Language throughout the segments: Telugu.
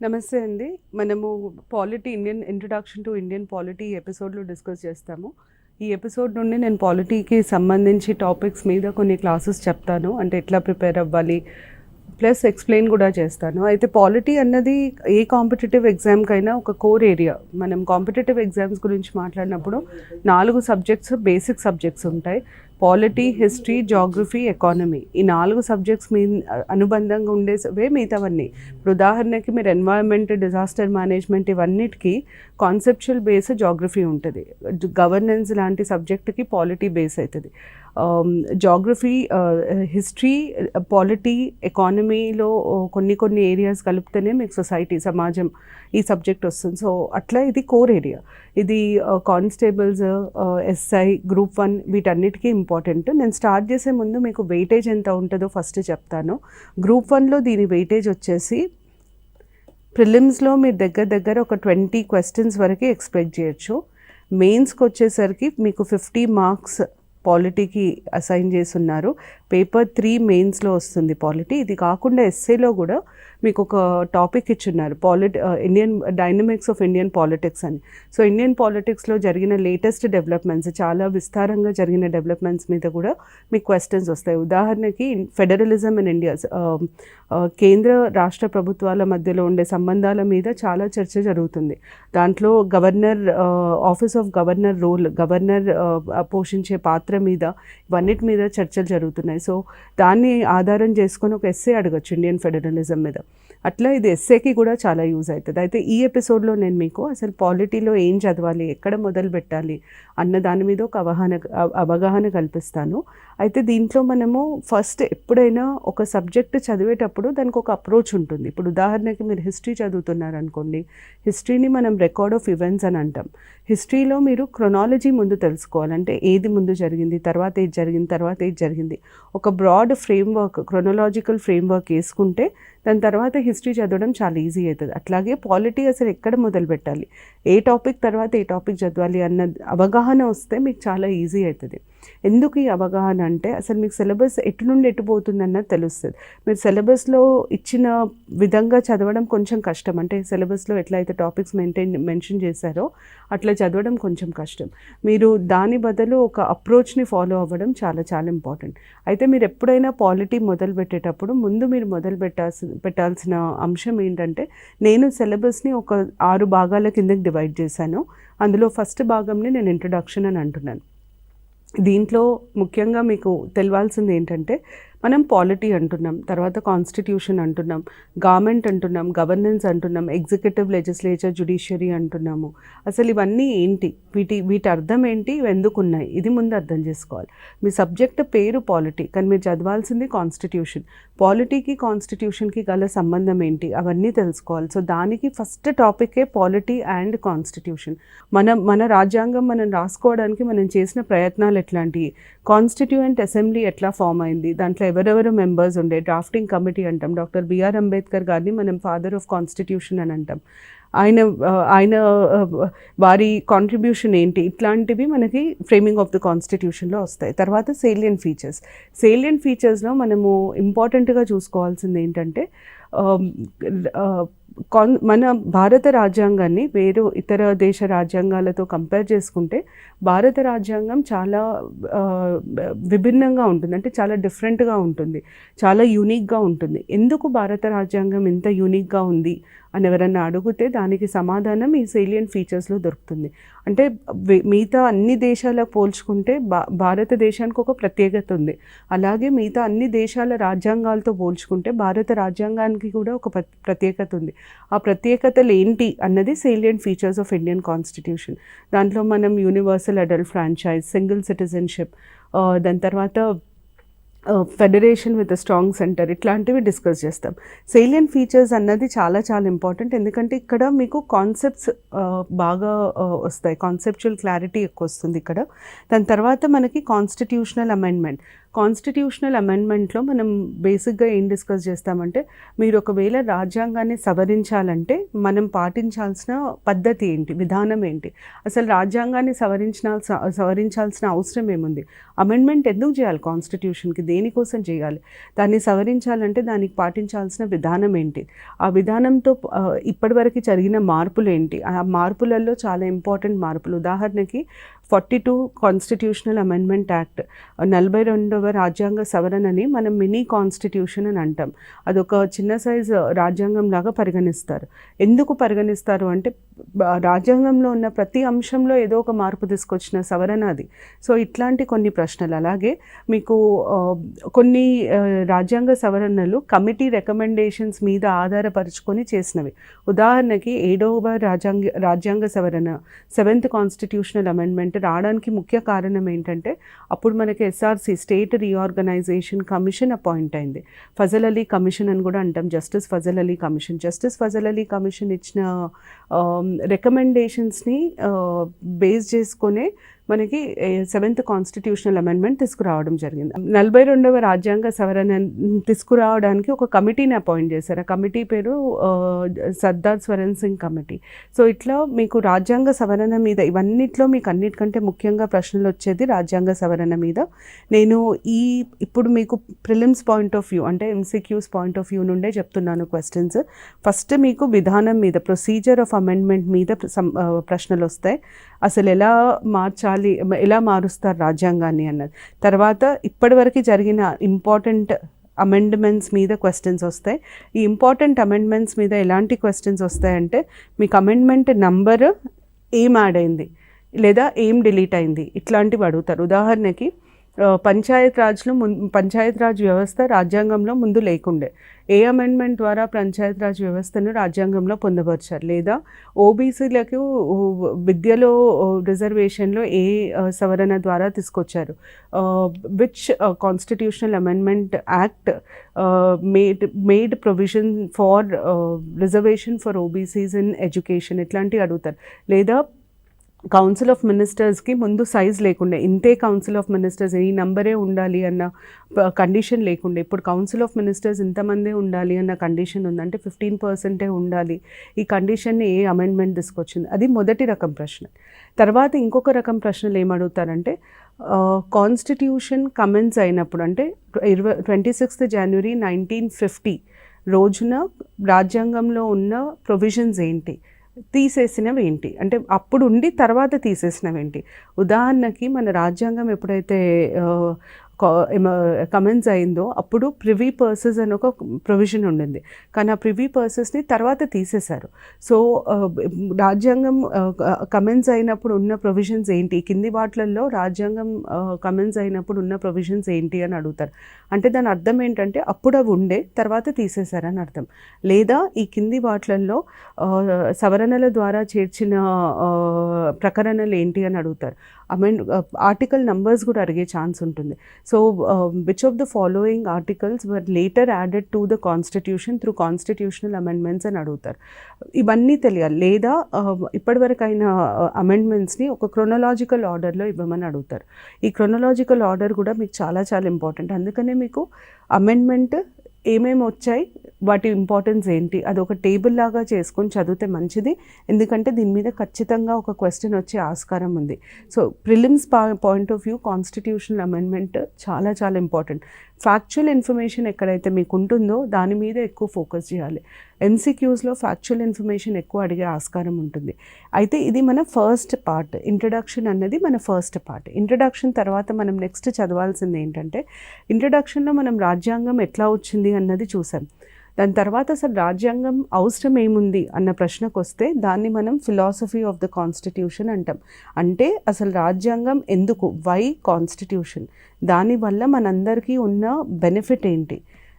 నమస్తే అండి. మనము Indian introduction to Indian polity ఈ ఎపిసోడ్‌లో డిస్కస్ చేస్తాము. ఈ ఎపిసోడ్ నుండి నేను పాలిటీకి సంబంధించి టాపిక్స్ మీద కొన్ని క్లాసెస్ చెప్తాను. అంటే ఎట్లా ప్రిపేర్ అవ్వాలి, ప్లస్ ఎక్స్‌ప్లెయిన్ కూడా చేస్తాను. అయితే పాలిటీ అన్నది ఏ కాంపిటీటివ్ ఎగ్జామ్‌కైనా ఒక కోర్ ఏరియా. మనం కాంపిటీటివ్ ఎగ్జామ్స్ గురించి మాట్లాడినప్పుడు 4 సబ్జెక్ట్స్, బేసిక్ సబ్జెక్ట్స్ ఉంటాయి. Polity, history, geography, economy. ఈ 4 సబ్జెక్ట్స్ అనుబంధంగా ఉండేవే మిగతావన్నీ. ఇప్పుడు ఉదాహరణకి మీరు ఎన్వైరన్మెంట్, డిజాస్టర్ మేనేజ్మెంట్ ఇవన్నిటికీ కాన్సెప్చువల్ బేస్ జాగ్రఫీ ఉంటుంది. గవర్నెన్స్ లాంటి సబ్జెక్ట్కి పాలిటీ బేస్ అవుతుంది. జాగ్రఫీ, హిస్టరీ, పాలిటీ, ఎకానమీలో కొన్ని ఏరియాస్ కలిపితేనే మీకు సొసైటీ, సమాజం ఈ సబ్జెక్ట్ వస్తుంది. సో అట్లా ఇది కోర్ ఏరియా. ఇది కానిస్టేబుల్స్, ఎస్ఐ, గ్రూప్ 1 వీటన్నిటికీ ఇంపార్టెంట్. నేను స్టార్ట్ చేసే ముందు మీకు వెయిటేజ్ ఎంత ఉంటుందో ఫస్ట్ చెప్తాను. గ్రూప్ 1లో దీని వెయిటేజ్ వచ్చేసి ప్రిలిమ్స్లో మీరు దగ్గర ఒక 20 క్వశ్చన్స్ వరకు ఎక్స్పెక్ట్ చేయొచ్చు. మెయిన్స్కి వచ్చేసరికి మీకు 50 మార్క్స్ పాలిటీకి అసైన్ చేస్తున్నారు. పేపర్ 3 మెయిన్స్లో వస్తుంది పాలిటీ. ఇది కాకుండా ఎస్ఏలో కూడా మీకు ఒక టాపిక్ ఇచ్చున్నారు, Indian dynamics of Indian politics అని. సో ఇండియన్ పాలిటిక్స్లో జరిగిన లేటెస్ట్ డెవలప్మెంట్స్, చాలా విస్తారంగా జరిగిన డెవలప్మెంట్స్ మీద కూడా మీకు క్వశ్చన్స్ వస్తాయి. ఉదాహరణకి ఫెడరలిజం ఇన్ ఇండియా, కేంద్ర రాష్ట్ర ప్రభుత్వాల మధ్యలో ఉండే సంబంధాల మీద చాలా చర్చ జరుగుతుంది. దాంట్లో governor, office of governor role, governor పోషించే పాత్ర మీద, ఇవన్నిటి మీద చర్చలు జరుగుతున్నాయి. సో దాన్ని ఆధారం చేసుకొని ఒక ఎస్సే అడగచ్చు ఇండియన్ ఫెడరలిజం మీద. అట్లా ఇది ఎస్సేకి కూడా చాలా యూజ్ అవుతుంది. అయితే ఈ ఎపిసోడ్లో నేను మీకు అసలు పాలిటీలో ఏం చదవాలి, ఎక్కడ మొదలు పెట్టాలి అన్న దాని మీద ఒక అవగాహన కల్పిస్తాను. అయితే దీంట్లో మనము ఫస్ట్ ఎప్పుడైనా ఒక సబ్జెక్ట్ చదివేటప్పుడు దానికి ఒక అప్రోచ్ ఉంటుంది. ఇప్పుడు ఉదాహరణకి మీరు హిస్టరీ చదువుతున్నారనుకోండి, హిస్టరీని మనం రికార్డ్ ఆఫ్ ఈవెంట్స్ అని అంటాం. హిస్టరీలో మీరు క్రొనాలజీ ముందు తెలుసుకోవాలంటే ఏది ముందు జరిగింది, తర్వాత ఏది జరిగింది, ఒక బ్రాడ్ ఫ్రేమ్వర్క్, క్రొనలాజికల్ ఫ్రేమ్వర్క్ వేసుకుంటే దాని తర్వాత హిస్టరీ చదవడం చాలా ఈజీ అవుతుంది. అట్లాగే పాలిటీ అసలు ఎక్కడ మొదలు పెట్టాలి, ఏ టాపిక్ తర్వాత ఏ టాపిక్ చదవాలి అన్న అవగాహన వస్తే మీకు చాలా ఈజీ అవుతుంది. ఎందుకు ఈ అవగాహన అంటే అసలు మీకు సిలబస్ ఎటు నుండి ఎటు పోతుంది అన్నది తెలుస్తుంది. మీరు సిలబస్లో ఇచ్చిన విధంగా చదవడం కొంచెం కష్టం. అంటే సిలబస్లో ఎట్లయితే టాపిక్స్ మెన్షన్ చేశారో అట్లా చదవడం కొంచెం కష్టం. మీరు దాని బదులు ఒక అప్రోచ్ని ఫాలో అవ్వడం చాలా చాలా ఇంపార్టెంట్. అయితే మీరు ఎప్పుడైనా పాలిటీ మొదలు పెట్టేటప్పుడు ముందు మీరు పెట్టాల్సిన అంశం ఏంటంటే, నేను సిలబస్ని ఒక 6 భాగాల కిందకి డివైడ్ చేశాను. అందులో ఫస్ట్ భాగంని నేను ఇంట్రొడక్షన్ అని అంటున్నాను. దీంట్లో ముఖ్యంగా మీకు తెలియాల్సింది ఏంటంటే, మనం పాలిటీ అంటున్నాం, తర్వాత కాన్స్టిట్యూషన్ అంటున్నాం, గవర్నమెంట్ అంటున్నాం, గవర్నెన్స్ అంటున్నాం, ఎగ్జిక్యూటివ్, లెజిస్లేచర్, జ్యుడిషియరీ అంటున్నాము. అసలు ఇవన్నీ ఏంటి, వీటి అర్థం ఏంటి, ఇవి ఎందుకు ఉన్నాయి, ఇది ముందు అర్థం చేసుకోవాలి. మీ సబ్జెక్ట్ పేరు పాలిటీ, కానీ మీరు చదవాల్సింది కాన్స్టిట్యూషన్. పాలిటీకి కాన్స్టిట్యూషన్కి గల సంబంధం ఏంటి అవన్నీ తెలుసుకోవాలి. సో దానికి ఫస్ట్ టాపికే పాలిటీ అండ్ కాన్స్టిట్యూషన్. మన రాజ్యాంగం మనం రాసుకోవడానికి మనం చేసిన ప్రయత్నాలు ఎట్లాంటివి, కాన్స్టిట్యూయెంట్ అసెంబ్లీ ఎట్లా ఫామ్ అయింది, దాంట్లో ఎవరెవరు మెంబర్స్ ఉండే, డ్రాఫ్టింగ్ కమిటీ అంటాం. డాక్టర్ బిఆర్ అంబేద్కర్ గారిని మనం ఫాదర్ ఆఫ్ కాన్స్టిట్యూషన్ అని అంటాం. ఆయన వారి కాంట్రిబ్యూషన్ ఏంటి, ఇట్లాంటివి మనకి ఫ్రేమింగ్ ఆఫ్ ద కాన్స్టిట్యూషన్లో వస్తాయి. తర్వాత సేలియన్ ఫీచర్స్లో మనము ఇంపార్టెంట్గా చూసుకోవాల్సింది ఏంటంటే, మన భారత రాజ్యాంగాన్ని ఇతర దేశ రాజ్యాంగాలతో కంపేర్ చేసుకుంటే భారత రాజ్యాంగం చాలా విభిన్నంగా ఉంటుంది. అంటే చాలా డిఫరెంట్గా ఉంటుంది, చాలా యూనిక్గా ఉంటుంది. ఎందుకు భారత రాజ్యాంగం ఇంత యూనిక్గా ఉంది అని ఎవరన్నా అడిగితే దానికి సమాధానం ఈ సేలియన్ ఫీచర్స్లో దొరుకుతుంది. అంటే మిగతా అన్ని దేశాలకు పోల్చుకుంటే భారతదేశానికి ఒక ప్రత్యేకత ఉంది. అలాగే మిగతా అన్ని దేశాల రాజ్యాంగాలతో పోల్చుకుంటే భారత రాజ్యాంగానికి కూడా ఒక ప్రత్యేకత ఉంది. ఆ ప్రత్యేకతలు ఏంటి అన్నది salient features of Indian constitution. దాంట్లో మనం universal adult franchise, single citizenship, దాని తర్వాత ఫెడరేషన్ విత్ స్ట్రాంగ్ సెంటర్, ఇట్లాంటివి డిస్కస్ చేస్తాం. సేలియన్ ఫీచర్స్ అన్నది చాలా చాలా ఇంపార్టెంట్. ఎందుకంటే ఇక్కడ మీకు కాన్సెప్ట్స్ బాగా వస్తాయి, కాన్సెప్చువల్ క్లారిటీ ఎక్కువ వస్తుంది ఇక్కడ. దాని తర్వాత మనకి కాన్స్టిట్యూషనల్ అమెండ్మెంట్. కాన్స్టిట్యూషనల్ అమెండ్మెంట్లో మనం బేసిక్గా ఏం డిస్కస్ చేస్తామంటే, మీరు ఒకవేళ రాజ్యాంగాన్ని సవరించాలంటే మనం పాటించాల్సిన పద్ధతి ఏంటి, విధానం ఏంటి, అసలు రాజ్యాంగాన్ని సవరించాల్సిన అవసరం ఏముంది, అమెండ్మెంట్ ఎందుకు చేయాలి కాన్స్టిట్యూషన్కి, దేనికోసం చేయాలి, దాన్ని సవరించాలంటే దానికి పాటించాల్సిన విధానం ఏంటి, ఆ విధానంతో ఇప్పటివరకు జరిగిన మార్పులు ఏంటి, ఆ మార్పులలో చాలా ఇంపార్టెంట్ మార్పులు. ఉదాహరణకి 42 కాన్స్టిట్యూషనల్ అమెండ్మెంట్ యాక్ట్, 42వ రాజ్యాంగ సవరణని మనం మినీ కాన్స్టిట్యూషన్ అని అంటాం. అదొక చిన్న సైజు రాజ్యాంగం లాగా పరిగణిస్తారు. ఎందుకు పరిగణిస్తారు అంటే రాజ్యాంగంలో ఉన్న ప్రతి అంశంలో ఏదో ఒక మార్పు తీసుకొచ్చిన సవరణ అది. సో ఇట్లాంటి కొన్ని ప్రశ్నలు. అలాగే మీకు కొన్ని రాజ్యాంగ సవరణలు కమిటీ రికమెండేషన్స్ మీద ఆధారపరుచుకొని చేసినవి. ఉదాహరణకి 7వ రాజ్యాంగ సవరణ 7th కాన్స్టిట్యూషనల్ అమెండ్మెంట్ రావడానికి ముఖ్య కారణం ఏంటంటే, అప్పుడు మనకి SRC state reorganisation commission appoint అయింది. ఫజల్ అలీ కమిషన్ అని కూడా అంటాం, justice Fazal Ali commission. Justice Fazal Ali commission ఇచ్చిన రికమెండేషన్స్ని బేస్ చేసుకునే మనకి 7th కాన్స్టిట్యూషనల్ అమెండ్మెంట్ తీసుకురావడం జరిగింది. 42వ రాజ్యాంగ సవరణ తీసుకురావడానికి ఒక కమిటీని అపాయింట్ చేశారు. ఆ కమిటీ పేరు సర్దార్ స్వరణ్ సింగ్ కమిటీ. సో ఇట్లా మీకు రాజ్యాంగ సవరణ మీద ఇవన్నిట్లో మీకు అన్నిటికంటే ముఖ్యంగా ప్రశ్నలు వచ్చేది రాజ్యాంగ సవరణ మీద. నేను ఇప్పుడు మీకు ప్రిలిమ్స్ పాయింట్ ఆఫ్ వ్యూ అంటే MCQs పాయింట్ ఆఫ్ వ్యూ నుండే చెప్తున్నాను క్వశ్చన్స్. ఫస్ట్ మీకు విధానం మీద, ప్రొసీజర్ ఆఫ్ అమెండ్మెంట్ మీద ప్రశ్నలు వస్తాయి. అసలు ఎలా మార్చాలి, ఎలా మారుస్తారు రాజ్యాంగాన్ని అన్నది. తర్వాత ఇప్పటివరకు జరిగిన ఇంపార్టెంట్ అమెండ్మెంట్స్ మీద క్వశ్చన్స్ వస్తాయి. ఈ ఇంపార్టెంట్ అమెండ్మెంట్స్ మీద ఎలాంటి క్వశ్చన్స్ వస్తాయంటే, మీకు అమెండ్మెంట్ నంబర్ ఏం యాడ్ అయింది లేదా ఏం డిలీట్ అయింది ఇట్లాంటివి అడుగుతారు. ఉదాహరణకి పంచాయత్ రాజ్ వ్యవస్థ రాజ్యాంగంలో ముందు లేకుండే, ఏ అమెండ్మెంట్ ద్వారా పంచాయత్ రాజ్ వ్యవస్థను రాజ్యాంగంలో పొందపరిచారు, లేదా ఓబీసీలకు విద్యలో రిజర్వేషన్లో ఏ సవరణ ద్వారా తీసుకొచ్చారు, which constitutional amendment act made provision for reservation for OBCs in education, ఇట్లాంటివి అడుగుతారు. లేదా కౌన్సిల్ ఆఫ్ మినిస్టర్స్కి ముందు సైజ్ లేకుండే, ఇంతే కౌన్సిల్ ఆఫ్ మినిస్టర్స్ ఈ నంబరే ఉండాలి అన్న కండిషన్ లేకుండే, ఇప్పుడు కౌన్సిల్ ఆఫ్ మినిస్టర్స్ ఇంతమందే ఉండాలి అన్న కండిషన్ ఉంది. అంటే 15% ఉండాలి. ఈ కండిషన్ని ఏ అమెండ్మెంట్ తీసుకొచ్చింది, అది మొదటి రకం ప్రశ్న. తర్వాత ఇంకొక రకం ప్రశ్నలు ఏమడుగుతారంటే, కాన్స్టిట్యూషన్ కమెన్స్ అయినప్పుడు అంటే 26th January 1950 రోజున రాజ్యాంగంలో ఉన్న ప్రొవిజన్స్ ఏంటి, తీసేసినవి ఏంటి, అంటే అప్పుడు ఉండి తర్వాత తీసేసినవి ఏంటి. ఉదాహరణకి మన రాజ్యాంగం ఎప్పుడైతే కమెన్స్ అయిందో అప్పుడు ప్రివీ పర్సెస్ అని ఒక ప్రొవిజన్ ఉండింది, కానీ ఆ ప్రివీ పర్సెస్ని తర్వాత తీసేశారు. సో రాజ్యాంగం కమెన్స్ అయినప్పుడు ఉన్న ప్రొవిజన్స్ ఏంటి, కింది వాటిలలో రాజ్యాంగం కమెన్స్ అయినప్పుడు ఉన్న ప్రొవిజన్స్ ఏంటి అని అడుగుతారు. అంటే దాని అర్థం ఏంటంటే అప్పుడు అవి ఉండే తర్వాత తీసేశారని అర్థం. లేదా ఈ కింది వాటిలలో సవరణల ద్వారా చేర్చిన ప్రకరణలు ఏంటి అని అడుగుతారు. ఆర్టికల్ నంబర్స్ కూడా అడిగే ఛాన్స్ ఉంటుంది. So which of the following articles were later added to the constitution through constitutional amendments అని అడుగుతారు. ఇవన్నీ తెలియాలి. లేదా ఇప్పటివరకు అయిన అమెండ్మెంట్స్ని ఒక క్రొనలాజికల్ ఆర్డర్లో ఇవ్వమని అడుగుతారు. ఈ క్రొనలాజికల్ ఆర్డర్ కూడా మీకు చాలా చాలా ఇంపార్టెంట్. అందుకనే మీకు అమెండ్మెంట్ ఏమేమి వచ్చాయి, వాటి ఇంపార్టెన్స్ ఏంటి, అది ఒక టేబుల్ లాగా చేసుకొని చదివితే మంచిది. ఎందుకంటే దీని మీద ఖచ్చితంగా ఒక క్వశ్చన్ వచ్చే ఆస్కారం ఉంది. So prelims point of view constitutional amendment చాలా చాలా ఇంపార్టెంట్. ఫ్యాక్చువల్ ఇన్ఫర్మేషన్ ఎక్కడైతే మీకు ఉంటుందో దాని మీద ఎక్కువ ఫోకస్ చేయాలి. MCQsలో ఫ్యాక్చువల్ ఇన్ఫర్మేషన్ ఎక్కువ అడిగే ఆస్కారం ఉంటుంది. అయితే ఇది మన ఫస్ట్ పార్ట్. ఇంట్రడక్షన్ అన్నది మన ఫస్ట్ పార్ట్. ఇంట్రడక్షన్ తర్వాత మనం నెక్స్ట్ చదవాల్సింది ఏంటంటే, ఇంట్రడక్షన్లో మనం రాజ్యాంగం ఎట్లా వచ్చింది అన్నది చూసాం. దాని తర్వాత అసలు రాజ్యాంగం అవసరం ఏముంది అన్న ప్రశ్నకు వస్తే దాన్ని మనం ఫిలాసఫీ ఆఫ్ ద కాన్స్టిట్యూషన్ అంటాం. అంటే అసలు రాజ్యాంగం ఎందుకు, వై కాన్స్టిట్యూషన్, దానివల్ల మనందరికీ ఉన్న బెనిఫిట్ ఏంటి,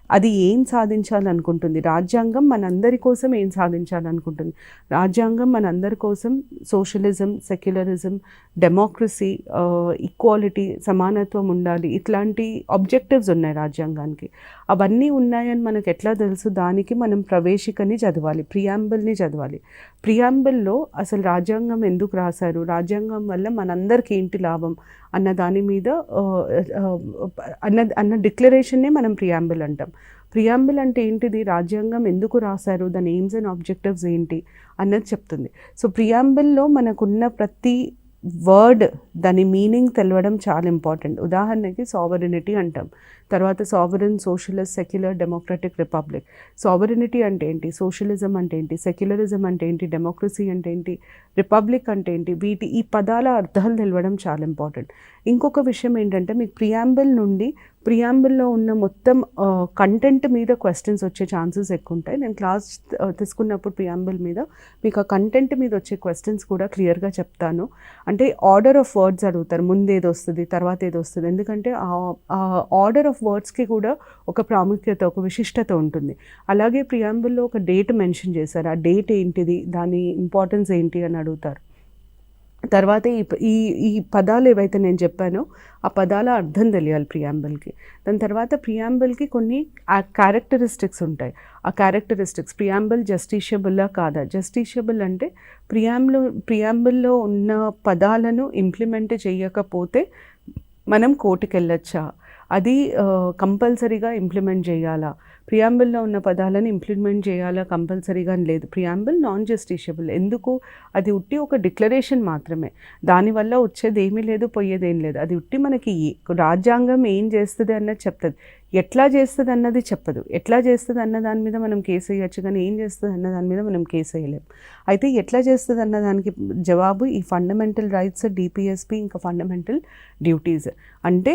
అది ఏం సాధించాలనుకుంటుంది, రాజ్యాంగం మనందరి కోసం ఏం సాధించాలనుకుంటుంది, రాజ్యాంగం మనందరి కోసం సోషలిజం, సెక్యులరిజం, డెమోక్రసీ, ఈక్వాలిటీ, సమానత్వం ఉండాలి, ఇట్లాంటి ఆబ్జెక్టివ్స్ ఉన్నాయి రాజ్యాంగానికి. అవన్నీ ఉన్నాయని మనకు ఎట్లా తెలుసు, దానికి మనం ప్రవేశికని చదవాలి, ప్రియాంబుల్ని చదవాలి. ప్రియాంబుల్లో అసలు రాజ్యాంగం ఎందుకు రాశారు, రాజ్యాంగం వల్ల మనందరికీ ఏంటి లాభం అన్న దాని మీద అన్న డిక్లరేషన్నే మనం ప్రియాంబుల్ అంటాం. ప్రియాంబుల్ అంటే ఏంటిది, రాజ్యాంగం ఎందుకు రాశారు, దాని ఎయిమ్స్ అండ్ ఆబ్జెక్టివ్స్ ఏంటి అన్నది చెప్తుంది. సో ప్రియాంబుల్లో మనకున్న ప్రతి వర్డ్ దాని మీనింగ్ తెలవడం చాలా ఇంపార్టెంట్. ఉదాహరణకి సావరినిటీ అంటాం, తర్వాత sovereign, socialist, secular, democratic, republic. Sovereignty అంటే ఏంటి, సోషలిజం అంటే ఏంటి, సెక్యులరిజం అంటే ఏంటి, డెమోక్రసీ అంటే ఏంటి, రిపబ్లిక్ అంటే ఏంటి, ఈ పదాల అర్థాలు తెలవడం చాలా ఇంపార్టెంట్. ఇంకొక విషయం ఏంటంటే మీకు ప్రియాంబుల్లో ఉన్న మొత్తం కంటెంట్ మీద క్వశ్చన్స్ వచ్చే ఛాన్సెస్ ఎక్కువ ఉంటాయి. నేను క్లాస్ తీసుకున్నప్పుడు ప్రియాంబుల్ మీద మీకు ఆ కంటెంట్ మీద వచ్చే క్వశ్చన్స్ కూడా క్లియర్గా చెప్తాను. అంటే ఆర్డర్ ఆఫ్ వర్డ్స్ అడుగుతారు, ముందు ఏది వస్తుంది తర్వాత ఏది వస్తుంది, ఎందుకంటే ఆ ఆర్డర్ ఆఫ్ వర్డ్స్కి కూడా ఒక ప్రాముఖ్యత, ఒక విశిష్టత ఉంటుంది. అలాగే ప్రియాంబుల్లో ఒక డేట్ మెన్షన్ చేశారు, ఆ డేట్ ఏంటిది, దాని ఇంపార్టెన్స్ ఏంటి అని అడుగుతారు. తర్వాత ఈ పదాలు ఏవైతే నేను చెప్పానో ఆ పదాల అర్థం తెలియాలి ప్రియాంబుల్కి. దాని తర్వాత ప్రియాంబుల్కి కొన్ని క్యారెక్టరిస్టిక్స్ ఉంటాయి. ఆ క్యారెక్టరిస్టిక్స్ ప్రియాంబుల్ జస్టిషియబుల్లా కాదా, జస్టిషియబుల్ అంటే ప్రియాంబుల్లో ఉన్న పదాలను ఇంప్లిమెంట్ చేయకపోతే మనం కోర్టుకి వెళ్ళొచ్చా, అది కంపల్సరీగా ఇంప్లిమెంట్ చేయాలా, ప్రియాంబుల్లో ఉన్న పదాలను ఇంప్లిమెంట్ చేయాలా కంపల్సరీగా అని లేదు. Preamble non justiciable. ఎందుకు, అది ఉట్టి ఒక డిక్లరేషన్ మాత్రమే, దానివల్ల వచ్చేది ఏమీ లేదు, పోయేది ఏం లేదు. అది ఉట్టి మనకి రాజ్యాంగం ఏం చేస్తుంది అన్నది చెప్తుంది, ఎట్లా చేస్తుంది అన్నది చెప్పదు. ఎట్లా చేస్తుంది అన్న దాని మీద మనం కేసు వేయచ్చు, కానీ ఏం చేస్తుంది అన్న దాని మీద మనం కేసు వేయలేం. అయితే ఎట్లా చేస్తుంది అన్న దానికి జవాబు ఈ ఫండమెంటల్ రైట్స్, డిపిఎస్పి, ఇంకా ఫండమెంటల్ డ్యూటీస్. అంటే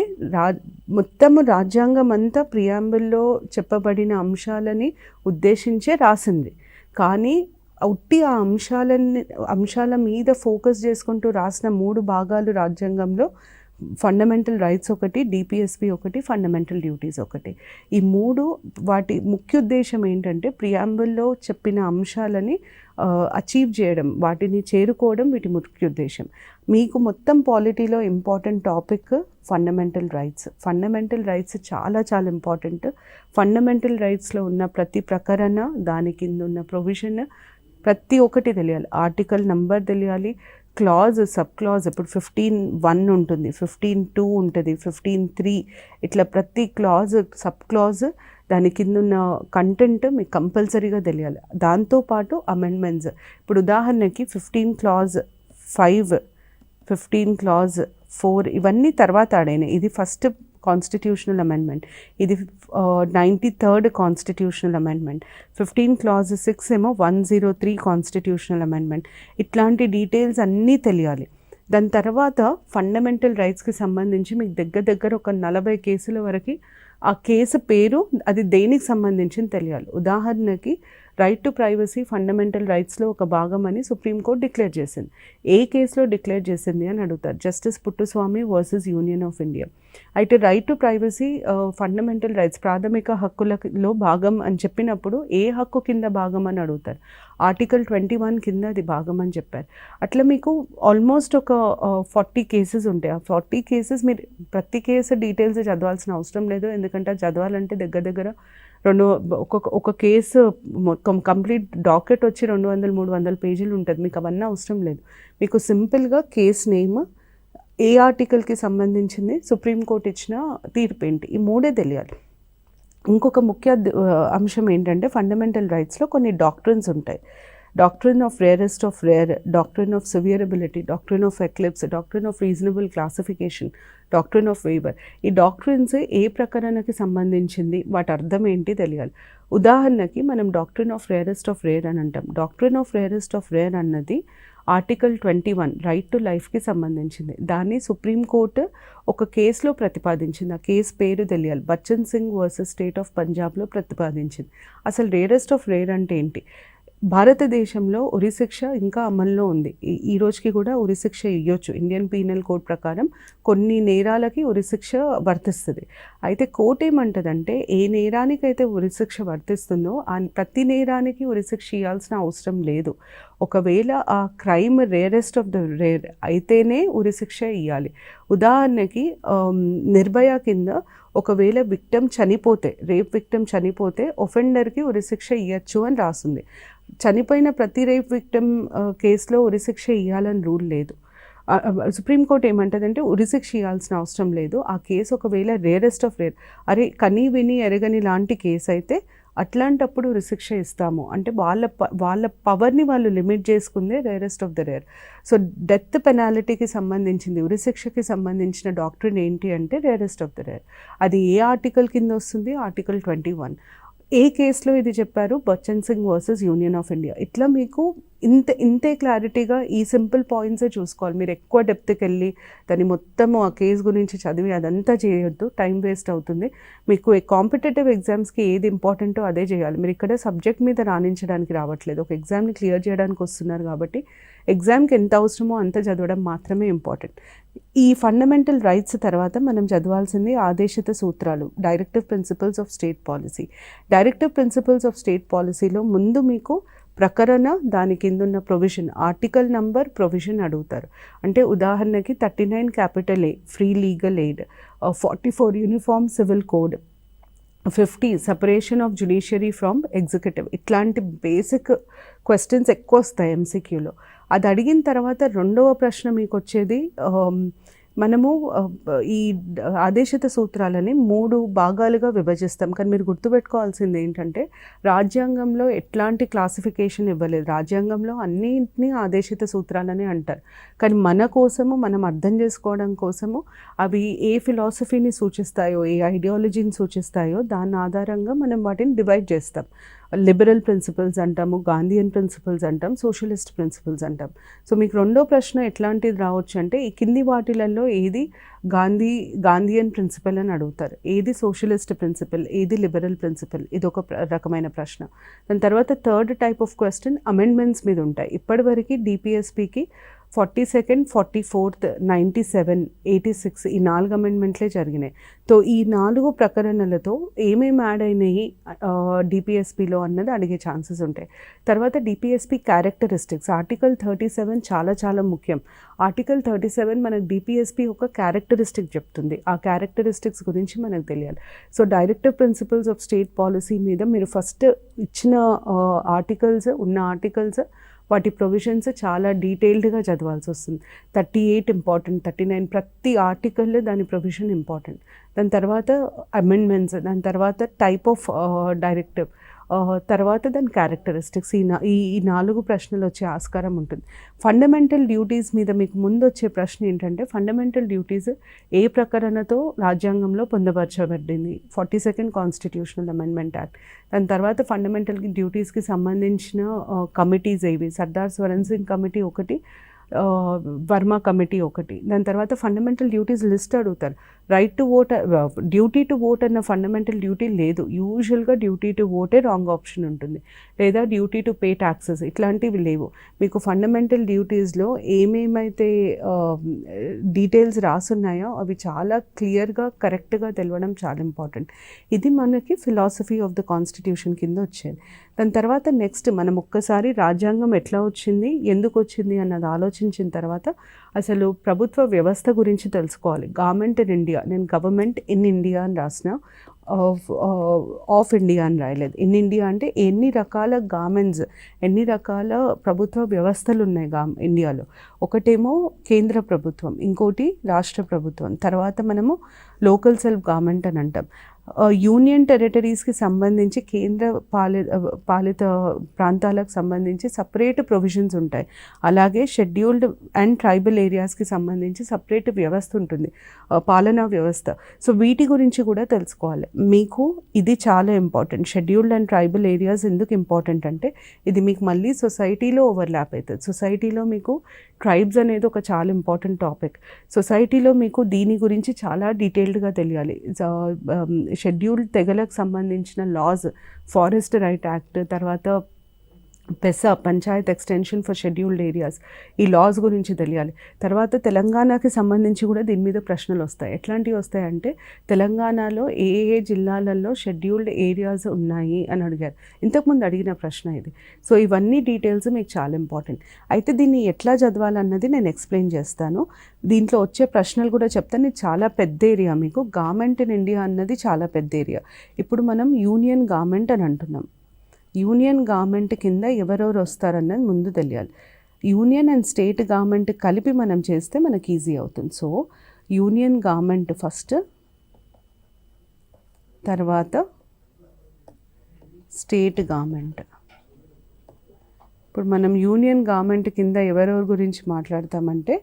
మొత్తము రాజ్యాంగం అంతా ప్రియాంబుల్లో చెప్పబడిన అంశాలని ఉద్దేశించే రాసింది, కానీ ఉట్టి ఆ అంశాల మీద ఫోకస్ చేసుకుంటూ రాసిన 3 భాగాలు రాజ్యాంగంలో ఫండమెంటల్ రైట్స్ ఒకటి, డిపిఎస్పి ఒకటి, ఫండమెంటల్ డ్యూటీస్ ఒకటి. ఈ 3 వాటి ముఖ్య ఉద్దేశం ఏంటంటే ప్రియాంబుల్లో చెప్పిన అంశాలని అచీవ్ చేయడం, వాటిని చేరుకోవడం వీటి ముఖ్య ఉద్దేశం. మీకు మొత్తం పాలిటీలో important topic fundamental rights. Fundamental rights చాలా చాలా ఇంపార్టెంట్. ఫండమెంటల్ రైట్స్లో ఉన్న ప్రతి ప్రకరణ, దాని కింద ఉన్న ప్రొవిజన్ ప్రతి ఒక్కటి తెలియాలి. ఆర్టికల్ నంబర్ తెలియాలి, క్లాజ్, సబ్ క్లాజ్. ఇప్పుడు 15(1) ఉంటుంది, 15(2) ఉంటుంది, 15(3), ఇట్లా ప్రతి క్లాజ్, సబ్ క్లాజ్, దాని కింద ఉన్న కంటెంట్ మీకు కంపల్సరీగా తెలియాలి. దాంతోపాటు అమెండ్మెంట్స్. ఇప్పుడు ఉదాహరణకి 15(5), 15(4) ఇవన్నీ తర్వాత ఆడైనాయి. ఇది ఫస్ట్ కాన్స్టిట్యూషనల్ అమెండ్మెంట్, ఇది 93rd కాన్స్టిట్యూషనల్ అమెండ్మెంట్. 15(6) ఏమో 103 కాన్స్టిట్యూషనల్ అమెండ్మెంట్. ఇట్లాంటి డీటెయిల్స్ అన్నీ తెలియాలి. దాని తర్వాత ఫండమెంటల్ రైట్స్కి సంబంధించి మీకు దగ్గర ఒక 40 కేసుల వరకు ఆ కేసు పేరు, అది దేనికి సంబంధించింది తెలియాలి. ఉదాహరణకి రైట్ టు ప్రైవసీ ఫండమెంటల్ రైట్స్లో ఒక భాగం అని సుప్రీంకోర్టు డిక్లేర్ చేసింది. ఏ కేసులో డిక్లేర్ చేసింది అని అడుగుతారు. Justice Puttaswamy versus union of India. అయితే right to privacy fundamental rights, ప్రాథమిక హక్కులలో భాగం అని చెప్పినప్పుడు ఏ హక్కు కింద భాగం అని అడుగుతారు. ఆర్టికల్ 21 కింద అది భాగం అని చెప్పారు. అట్లా మీకు ఆల్మోస్ట్ ఒక 40 కేసెస్ ఉంటాయి. ఆ 40 కేసెస్ మీరు ప్రతి కేసు డీటెయిల్స్ చదవాల్సిన అవసరం లేదు, ఎందుకంటే చదవాలంటే దగ్గర ఒక కేసు కంప్లీట్ డాకెట్ వచ్చి 200-300 పేజీలు ఉంటుంది. మీకు అవన్నీ అవసరం లేదు. మీకు సింపుల్గా కేస్ నేమ్, ఏ ఆర్టికల్కి సంబంధించింది, సుప్రీంకోర్టు ఇచ్చిన తీర్పు ఏంటి, ఈ 3 తెలియాలి. ఇంకొక ముఖ్య అంశం ఏంటంటే ఫండమెంటల్ రైట్స్లో కొన్ని డాక్ట్రిన్స్ ఉంటాయి. Doctrine of rarest of rare, doctrine of severability, doctrine of eclipse, doctrine of reasonable classification, doctrine of waiver. ఈ డాక్ట్రిన్స్ ఏ ప్రకరణకి సంబంధించింది, వాటి అర్థం ఏంటి తెలియాలి. ఉదాహరణకి మనం doctrine of rarest of rare అని అంటాం. Doctrine of rarest of rare అన్నది ఆర్టికల్ 21 రైట్ టు లైఫ్కి సంబంధించింది. దాన్ని సుప్రీంకోర్టు ఒక కేసులో ప్రతిపాదించింది. ఆ కేసు పేరు తెలియాలి. Bachchan Singh versus state of పంజాబ్లో ప్రతిపాదించింది. అసలు రేరెస్ట్ ఆఫ్ రేర్ అంటే ఏంటి? భారతదేశంలో ఉరిశిక్ష ఇంకా అమల్లో ఉంది. ఈ రోజుకి కూడా ఉరిశిక్ష ఇవ్వచ్చు. ఇండియన్ పీనల్ కోడ్ ప్రకారం కొన్ని నేరాలకి ఉరిశిక్ష వర్తిస్తుంది. అయితే కోర్టు ఏమంటదంటే ఏ నేరానికైతే ఉరిశిక్ష వర్తిస్తుందో ప్రతి నేరానికి ఉరిశిక్ష ఇవ్వాల్సిన అవసరం లేదు. ఒకవేళ ఆ crime rarest of the rare అయితేనే ఉరిశిక్ష ఇవ్వాలి. ఉదాహరణకి నిర్భయ కింద ఒకవేళ విక్టిమ్ చనిపోతే, రేప్ విక్టిమ్ చనిపోతే ఒఫెండర్కి ఉరిశిక్ష ఇవ్వచ్చు అని రాస్తుంది. చనిపోయిన ప్రతి రేప్ విక్టిమ్ కేసులో ఉరిశిక్ష ఇవ్వాలని రూల్ లేదు. సుప్రీంకోర్టు ఏమంటదంటే ఉరిశిక్ష ఇవ్వాల్సిన అవసరం లేదు. ఆ కేసు ఒకవేళ రేరెస్ట్ ఆఫ్ రేర్, అరే కని విని ఎరగని లాంటి కేసు అయితే అట్లాంటప్పుడు ఉరిశిక్ష ఇస్తాము. అంటే వాళ్ళ పవర్ని వాళ్ళు లిమిట్ చేసుకుందే rarest of the rare. So death పెనాలిటీకి సంబంధించింది, ఉరిశిక్షకి సంబంధించిన డాక్ట్రిన్ ఏంటి అంటే రేరెస్ట్ ఆఫ్ ద రేర్. అది ఏ ఆర్టికల్ కింద వస్తుంది? ఆర్టికల్ 21. ఏ కేసులో ఇది చెప్పారు? Bachchan Singh versus union of India. ఇట్లా మీకు ఇంతే క్లారిటీగా ఈ సింపుల్ పాయింట్సే చూసుకోవాలి. మీరు ఎక్కువ డెప్త్కి వెళ్ళి దాన్ని మొత్తము ఆ కేసు గురించి చదివి అదంతా చేయొద్దు, టైం వేస్ట్ అవుతుంది. మీకు కాంపిటేటివ్ ఎగ్జామ్స్కి ఏది ఇంపార్టెంటో అదే చేయాలి. మీరు ఇక్కడ సబ్జెక్ట్ మీద రాణించడానికి రావట్లేదు, ఒక ఎగ్జామ్ని క్లియర్ చేయడానికి వస్తున్నారు. కాబట్టి ఎగ్జామ్కి ఎంత అవసరమో అంత చదవడం మాత్రమే ఇంపార్టెంట్. ఈ ఫండమెంటల్ రైట్స్ తర్వాత మనం చదవాల్సింది ఆదేశిత సూత్రాలు, directive principles of state policy. Directive principles of state పాలసీలో ముందు మీకు ప్రకరణ, దాని కింద ఉన్న ప్రొవిజన్, ఆర్టికల్ నంబర్, ప్రొవిజన్ అడుగుతారు. అంటే ఉదాహరణకి 39 capital A free legal aid, 44 uniform civil code, 50 separation of judiciary from executive. ఇట్లాంటి బేసిక్ క్వశ్చన్స్ ఎక్కువ వస్తాయి ఎంసీక్యూలో. అది అడిగిన తర్వాత రెండవ ప్రశ్న మీకు వచ్చేది, మనము ఈ ఆదేశిత సూత్రాలని 3 భాగాలుగా విభజిస్తాం. కానీ మీరు గుర్తుపెట్టుకోవాల్సింది ఏంటంటే రాజ్యాంగంలో ఎట్లాంటి క్లాసిఫికేషన్ ఇవ్వలేదు. రాజ్యాంగంలో అన్నింటినీ ఆదేశిత సూత్రాలని అంటారు. కానీ మన కోసము, మనం అర్థం చేసుకోవడం కోసము అవి ఏ ఫిలాసఫీని సూచిస్తాయో, ఏ ఐడియాలజీని సూచిస్తాయో దాని ఆధారంగా మనం వాటిని డివైడ్ చేస్తాం. లిబరల్ ప్రిన్సిపల్స్ అంటాము, గాంధీయన్ ప్రిన్సిపల్స్ అంటాం, సోషలిస్ట్ ప్రిన్సిపల్స్ అంటాం. సో మీకు రెండో ప్రశ్న ఎట్లాంటిది రావచ్చు అంటే ఈ కింది వాటిలలో ఏది గాంధీయన్ ప్రిన్సిపల్ అని అడుగుతారు, ఏది సోషలిస్ట్ ప్రిన్సిపల్, ఏది లిబరల్ ప్రిన్సిపల్. ఇది ఒక రకమైన ప్రశ్న. దాని తర్వాత third type of question amendments మీద ఉంటాయి. ఇప్పటివరకు డిపిఎస్పికి 42nd, 44th, 97, 86 ఈ 4 అమెండ్మెంట్లే జరిగినాయి. సో ఈ 4 ప్రకరణలతో ఏమేమి యాడ్ అయినాయి డిపిఎస్పిలో అన్నది అడిగే ఛాన్సెస్ ఉంటాయి. తర్వాత డిపిఎస్పి క్యారెక్టరిస్టిక్స్, ఆర్టికల్ 37 చాలా చాలా ముఖ్యం. ఆర్టికల్ 37 మనకు డిపిఎస్పి ఒక క్యారెక్టరిస్టిక్ చెప్తుంది. ఆ క్యారెక్టరిస్టిక్స్ గురించి మనకు తెలియాలి. So directive principles of state policy మీద మీరు ఫస్ట్ ఇచ్చిన ఆర్టికల్స్ వాటి ప్రొవిజన్స్ చాలా డీటెయిల్డ్గా చదవాల్సి వస్తుంది. 38 ఇంపార్టెంట్, 39 ప్రతి ఆర్టికల్ దాని ప్రొవిజన్ ఇంపార్టెంట్. దాని తర్వాత అమెండ్మెంట్స్, దాని తర్వాత టైప్ ఆఫ్ డైరెక్టివ్, తర్వాత దాని క్యారెక్టరిస్టిక్స్. ఈ 4 ప్రశ్నలు వచ్చే ఆస్కారం ఉంటుంది. ఫండమెంటల్ డ్యూటీస్ మీద మీకు ముందు వచ్చే ప్రశ్న ఏంటంటే ఫండమెంటల్ డ్యూటీస్ ఏ ప్రకరణతో రాజ్యాంగంలో పొందపరచబడింది? 42nd constitutional amendment act. దాని తర్వాత ఫండమెంటల్ డ్యూటీస్కి సంబంధించిన కమిటీస్ ఏవి? సర్దార్ స్వరణ్ సింగ్ కమిటీ ఒకటి, వర్మ కమిటీ ఒకటి. దాని తర్వాత ఫండమెంటల్ డ్యూటీస్ లిస్ట్ అడుగుతారు. Right to vote, duty to vote అన్న ఫండమెంటల్ డ్యూటీ లేదు. యూజువల్గా డ్యూటీ టు ఓటే రాంగ్ ఆప్షన్ ఉంటుంది, లేదా డ్యూటీ టు పే ట్యాక్సెస్, ఇట్లాంటివి లేవు. మీకు ఫండమెంటల్ డ్యూటీస్లో ఏమేమైతే డీటెయిల్స్ రాసున్నాయో అవి చాలా క్లియర్గా, కరెక్ట్గా తెలవడం చాలా ఇంపార్టెంట్. ఇది మనకి ఫిలాసఫీ ఆఫ్ ద కాన్స్టిట్యూషన్ కింద వచ్చేది. దాని తర్వాత నెక్స్ట్ మనం ఒక్కసారి రాజ్యాంగం ఎట్లా వచ్చింది, ఎందుకు వచ్చింది అన్నది ఆలోచించిన తర్వాత అసలు ప్రభుత్వ వ్యవస్థ గురించి తెలుసుకోవాలి. గవర్నమెంట్ ఇన్ ఇండియా, నేను గవర్నమెంట్ ఇన్ ఇండియా అని రాసిన, ఆఫ్ ఇండియా అని రాయలేదు. ఇన్ ఇండియా అంటే ఎన్ని రకాల గవర్నమెంట్స్, ఎన్ని రకాల ప్రభుత్వ వ్యవస్థలు ఉన్నాయి ఇండియాలో. ఒకటేమో కేంద్ర ప్రభుత్వం, ఇంకోటి రాష్ట్ర ప్రభుత్వం, తర్వాత మనము లోకల్ సెల్ఫ్ గవర్నమెంట్ అని అంటాం. యూనియన్ టెరిటరీస్కి సంబంధించి కేంద్ర పాలిత ప్రాంతాలకు సంబంధించి సపరేట్ ప్రొవిజన్స్ ఉంటాయి. అలాగే షెడ్యూల్డ్ అండ్ ట్రైబల్ ఏరియాస్కి సంబంధించి సపరేట్ వ్యవస్థ ఉంటుంది, పాలనా వ్యవస్థ. సో వీటి గురించి కూడా తెలుసుకోవాలి. మీకు ఇది చాలా important. Scheduled and tribal areas ఎందుకు ఇంపార్టెంట్ అంటే ఇది మీకు మళ్ళీ సొసైటీలో ఓవర్లాప్ అవుతుంది. సొసైటీలో మీకు ట్రైబ్స్ అనేది ఒక చాలా ఇంపార్టెంట్ టాపిక్. సొసైటీలో మీకు దీని గురించి చాలా డీటెయిల్డ్గా తెలియాలి. షెడ్యూల్డ్ తెగలకు సంబంధించిన లాస్, ఫారెస్ట్ రైట్ యాక్ట్, తర్వాత PESA, panchayat extension for scheduled areas, ఈ లాస్ గురించి తెలియాలి. తర్వాత తెలంగాణకి సంబంధించి కూడా దీని మీద ప్రశ్నలు వస్తాయి. ఎట్లాంటివి వస్తాయంటే తెలంగాణలో ఏ ఏ జిల్లాలలో షెడ్యూల్డ్ ఏరియాస్ ఉన్నాయి అని అడిగారు. ఇంతకుముందు అడిగిన ప్రశ్న ఇది. సో ఇవన్నీ డీటెయిల్స్ మీకు చాలా ఇంపార్టెంట్. అయితే దీన్ని ఎట్లా చదవాలన్నది నేను ఎక్స్ప్లెయిన్ చేస్తాను. దీంట్లో వచ్చే ప్రశ్నలు కూడా చెప్తాను. ఇది చాలా పెద్ద ఏరియా. మీకు గవర్నమెంట్ ఇన్ ఇండియా అన్నది చాలా పెద్ద ఏరియా. ఇప్పుడు మనం యూనియన్ గవర్నమెంట్ అని అంటున్నాం. యూనియన్ గవర్నమెంట్ కింద ఎవరెవరు వస్తారన్నది ముందు తెలియాలి. యూనియన్ అండ్ స్టేట్ గవర్నమెంట్ కలిపి మనం చేస్తే మనకి ఈజీ అవుతుంది. సో యూనియన్ గవర్నమెంట్ ఫస్ట్, తర్వాత స్టేట్ గవర్నమెంట్. ఇప్పుడు మనం యూనియన్ గవర్నమెంట్ కింద ఎవరెవరి గురించి మాట్లాడతామంటే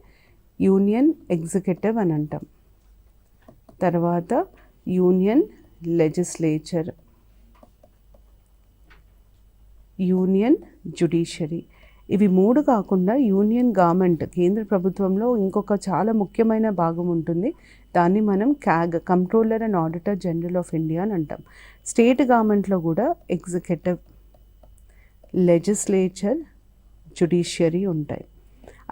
యూనియన్ ఎగ్జిక్యూటివ్ అని అంటాం, తర్వాత యూనియన్ లెజిస్లేచర్, యూనియన్ జ్యుడిషియరీ. ఇవి 3 కాకుండా యూనియన్ గవర్నమెంట్ కేంద్ర ప్రభుత్వంలో ఇంకొక చాలా ముఖ్యమైన భాగం ఉంటుంది. దాన్ని మనం CAG, controller and auditor general of India అని అంటాం. స్టేట్ గవర్నమెంట్లో కూడా ఎగ్జిక్యూటివ్, లెజిస్లేచర్, జ్యుడిషియరీ ఉంటాయి.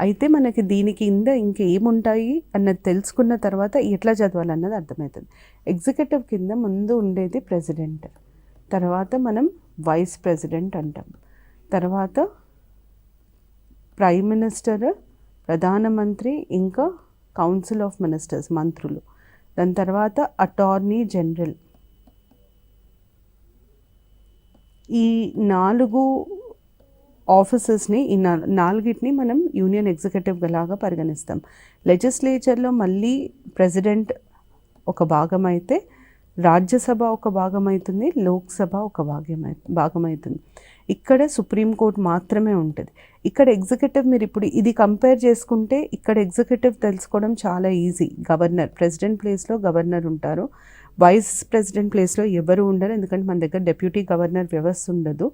అయితే మనకి దీని కింద ఇంకేముంటాయి అన్నది తెలుసుకున్న తర్వాత ఎట్లా చదవాలన్నది అర్థమవుతుంది. ఎగ్జిక్యూటివ్ కింద ముందు ఉండేది ప్రెసిడెంట్, తర్వాత మనం వైస్ ప్రెసిడెంట్ అంటాం, తర్వాత ప్రైమ్ మినిస్టర్, ప్రధానమంత్రి, ఇంకా కౌన్సిల్ ఆఫ్ మినిస్టర్స్ మంత్రులు, దాని తర్వాత అటార్నీ జనరల్. ఈ 4 ఆఫీసెస్ని, ఈ 4ని మనం యూనియన్ ఎగ్జిక్యూటివ్ లాగా పరిగణిస్తాం. లెజిస్లేచర్లో మళ్ళీ ప్రెసిడెంట్ ఒక భాగం అయితే, రాజ్యసభ ఒక భాగం అవుతుంది, లోక్సభ ఒక భాగం అవుతుంది. ఇక్కడ సుప్రీంకోర్టు మాత్రమే ఉంటుంది. ఇక్కడ ఎగ్జిక్యూటివ్ మీరు ఇప్పుడు ఇది కంపేర్ చేసుకుంటే ఇక్కడ ఎగ్జిక్యూటివ్ తెలుసుకోవడం చాలా ఈజీ. గవర్నర్, ప్రెసిడెంట్ ప్లేస్లో గవర్నర్ ఉంటారు, వైస్ ప్రెసిడెంట్ ప్లేస్లో ఎవరు ఉండరు, ఎందుకంటే మన దగ్గర డెప్యూటీ గవర్నర్ వ్యవస్థ ఉండదు.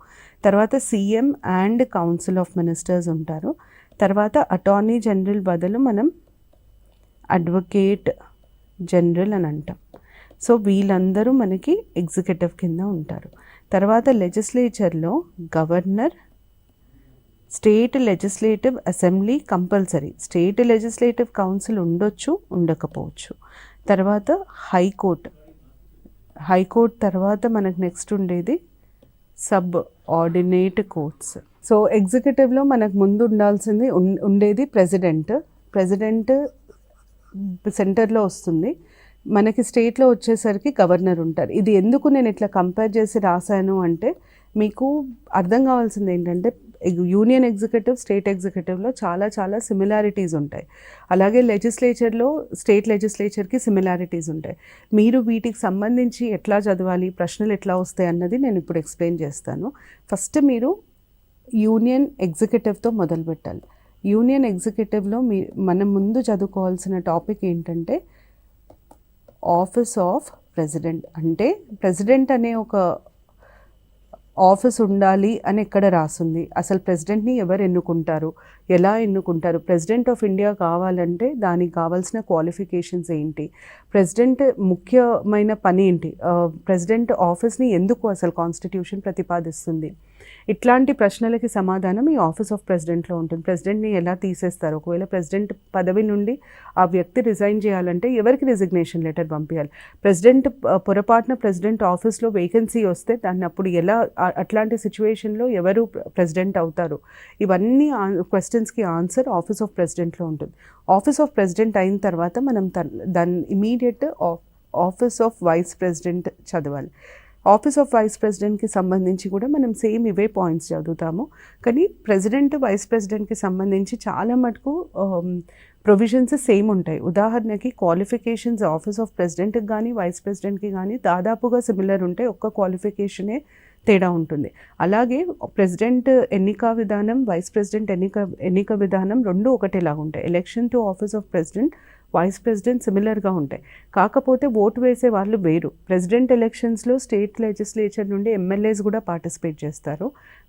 తర్వాత CM and council of ministers ఉంటారు. తర్వాత అటార్నీ జనరల్ బదులు మనం అడ్వకేట్ జనరల్ అని అంటాం. సో వీళ్ళందరూ మనకి ఎగ్జిక్యూటివ్ కింద ఉంటారు. తర్వాత లెజిస్లేచర్లో governor, state legislative assembly compulsory, state legislative council ఉండొచ్చు, ఉండకపోవచ్చు. తర్వాత హైకోర్టు తర్వాత మనకు నెక్స్ట్ ఉండేది సబ్ ఆర్డినేట్ కోర్ట్స్. సో ఎగ్జిక్యూటివ్లో మనకు ముందు ఉండాల్సింది ఉండేది ప్రెసిడెంట్ సెంటర్లో వస్తుంది. మనకి స్టేట్లో వచ్చేసరికి గవర్నర్ ఉంటారు. ఇది ఎందుకు నేను ఇట్లా కంపేర్ చేసి రాశాను అంటే మీకు అర్థం కావాల్సింది ఏంటంటే యూనియన్ ఎగ్జిక్యూటివ్, స్టేట్ ఎగ్జిక్యూటివ్లో చాలా సిమిలారిటీస్ ఉంటాయి. అలాగే లెజిస్లేచర్లో స్టేట్ లెజిస్లేచర్కి సిమిలారిటీస్ ఉంటాయి. మీరు వీటికి సంబంధించి ఎట్లా చదవాలి, ప్రశ్నలు ఎట్లా వస్తాయి అన్నది నేను ఇప్పుడు ఎక్స్ప్లెయిన్ చేస్తాను. ఫస్ట్ మీరు యూనియన్ ఎగ్జిక్యూటివ్తో మొదలు పెట్టాలి. యూనియన్ ఎగ్జిక్యూటివ్లో మనం ముందు చదువుకోవాల్సిన టాపిక్ ఏంటంటే ఆఫీస్ ఆఫ్ ప్రెసిడెంట్. అంటే ప్రెసిడెంట్ అనే ఒక ఆఫీస్ ఉండాలి అని ఎక్కడ రాసింది, అసలు ప్రెసిడెంట్ని ఎవరు ఎన్నుకుంటారు, ఎలా ఎన్నుకుంటారు, ప్రెసిడెంట్ ఆఫ్ ఇండియా కావాలంటే దానికి కావాల్సిన క్వాలిఫికేషన్స్ ఏంటి, ప్రెసిడెంట్ ముఖ్యమైన పని ఏంటి, ప్రెసిడెంట్ ఆఫీస్ని ఎందుకు అసలు కాన్స్టిట్యూషన్ ప్రతిపాదిస్తుంది, ఇట్లాంటి ప్రశ్నలకి సమాధానం ఈ ఆఫీస్ ఆఫ్ ప్రెసిడెంట్లో ఉంటుంది. ప్రెసిడెంట్ని ఎలా తీసేస్తారు, ఒకవేళ ప్రెసిడెంట్ పదవి నుండి ఆ వ్యక్తి రిజైన్ చేయాలంటే ఎవరికి రిజిగ్నేషన్ లెటర్ పంపించాలి, ప్రెసిడెంట్ పొరపాటున ప్రెసిడెంట్ ఆఫీస్లో వేకెన్సీ వస్తే దాన్ని అప్పుడు ఎలా, అట్లాంటి సిచ్యువేషన్లో ఎవరు ప్రెసిడెంట్ అవుతారు, ఇవన్నీ క్వశ్చన్స్కి ఆన్సర్ ఆఫీస్ ఆఫ్ ప్రెసిడెంట్లో ఉంటుంది. ఆఫీస్ ఆఫ్ ప్రెసిడెంట్ అయిన తర్వాత మనం దాన్ని immediate office of vice president చదవాలి. ఆఫీస్ ఆఫ్ వైస్ ప్రెసిడెంట్కి సంబంధించి కూడా మనం సేమ్ ఇవే పాయింట్స్ చదువుతాము. కానీ ప్రెసిడెంట్, వైస్ ప్రెసిడెంట్కి సంబంధించి చాలా మటుకు ప్రొవిజన్స్ సేమ్ ఉంటాయి. ఉదాహరణకి క్వాలిఫికేషన్స్ ఆఫీస్ ఆఫ్ ప్రెసిడెంట్కి కానీ వైస్ ప్రెసిడెంట్కి కానీ దాదాపుగా సిమిలర్ ఉంటాయి, ఒక్క క్వాలిఫికేషనే తేడా ఉంటుంది. అలాగే ప్రెసిడెంట్ ఎన్నిక విధానం, వైస్ ప్రెసిడెంట్ ఎన్నిక విధానం రెండు ఒకటేలాగా ఉంటాయి. Election to office of president, vice president సిమిలర్గా ఉంటాయి. కాకపోతే ఓటు వేసే వాళ్ళు వేరు. ప్రెసిడెంట్ ఎలక్షన్స్లో స్టేట్ లెజిస్లేచర్ నుండి ఎమ్మెల్యేస్ కూడా పార్టిసిపేట్ చేస్తారు.